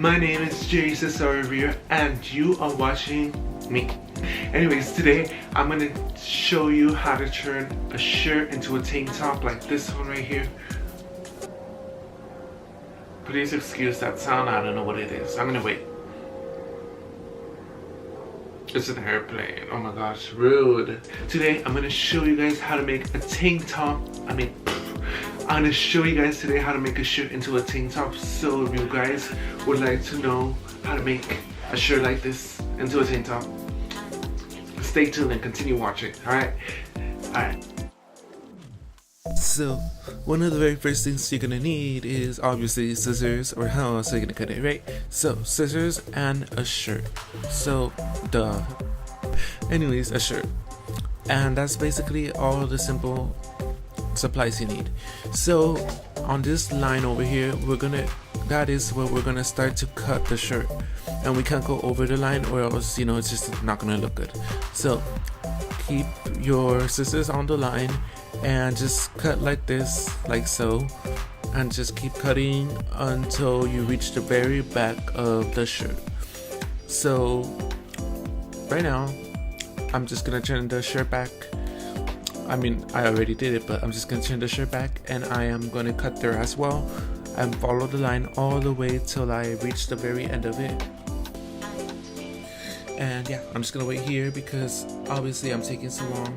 My name is Jay Cesar and you are watching me. Anyways, today I'm gonna show you how to turn a shirt into a tank top like this one right here. Please excuse that sound, I don't know what it is. I'm gonna wait. It's an airplane. Oh my gosh, rude. Today I'm gonna show you guys how to make a tank top. I'm gonna show you guys today how to make a shirt into a tank top. So if you guys would like to know how to make a shirt like this into a tank top, stay tuned and continue watching. Alright? So one of the very first things you're gonna need is obviously scissors, or how else are you gonna cut it, right? So scissors and a shirt. So duh. Anyways, a shirt. And that's basically all the simple supplies you need. So on this line over here, that is where we're gonna start to cut the shirt, and we can't go over the line or else it's just not gonna look good. So keep your scissors on the line and just cut like this, like so, and just keep cutting until you reach the very back of the shirt. So right now I'm just gonna turn the shirt back. I already did it, but I'm just gonna turn the shirt back, and I am gonna cut there as well and follow the line all the way till I reach the very end of it. And yeah, I'm just gonna wait here because obviously I'm taking so long.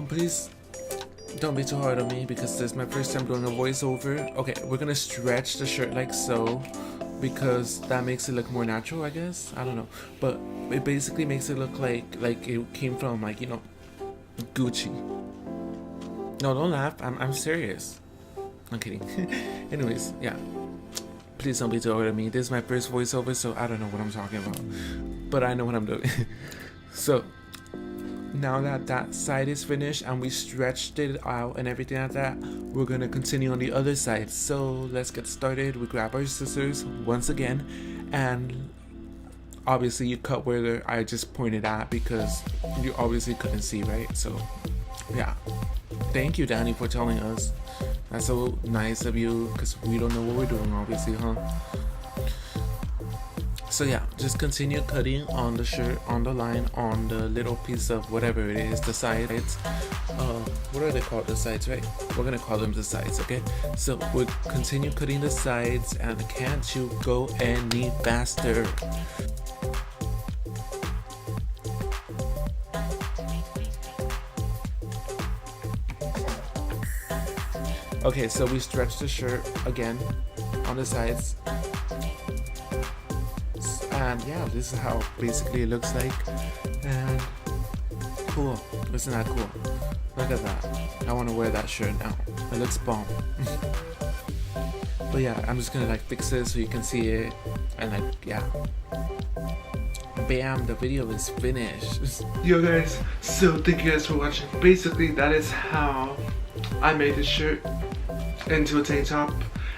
Please don't be too hard on me because this is my first time doing a voiceover. Okay, we're gonna stretch the shirt like so, because that makes it look more natural, I guess. I don't know, but it basically makes it look like it came from Gucci. No, don't laugh. I'm serious. I'm kidding. Anyways, yeah. Please don't be too hard on me. This is my first voiceover, so I don't know what I'm talking about, but I know what I'm doing. So now that side is finished and we stretched it out and everything like that, we're gonna continue on the other side. So let's get started. We grab our scissors once again, and obviously you cut where I just pointed at because you obviously couldn't see, right? So yeah, thank you, Danny, for telling us. That's so nice of you, because we don't know what we're doing, obviously, huh? So yeah, just continue cutting on the shirt, on the line, on the little piece of whatever it is, the sides. What are they called? The sides, right? We're gonna call them the sides, okay? So we'll continue cutting the sides, and can't you go any faster? Okay, so we stretch the shirt again on the sides. And yeah, this is how basically it looks like. And cool. Isn't that cool? Look at that. I want to wear that shirt now. It looks bomb. But yeah, I'm just gonna fix it so you can see it. And yeah. Bam, the video is finished. Yo guys, so thank you guys for watching. Basically, that is how I made this shirt into a tank top.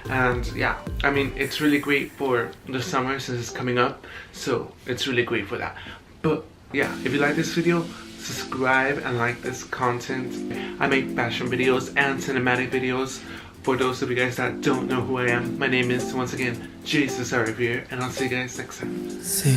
And yeah, it's really great for the summer since it's coming up, so it's really great for that. But yeah, if you like this video, subscribe and like this content. I make fashion videos and cinematic videos. For those of you guys that don't know who I am, my name is once again Jay Cesar, and I'll see you guys next time. See.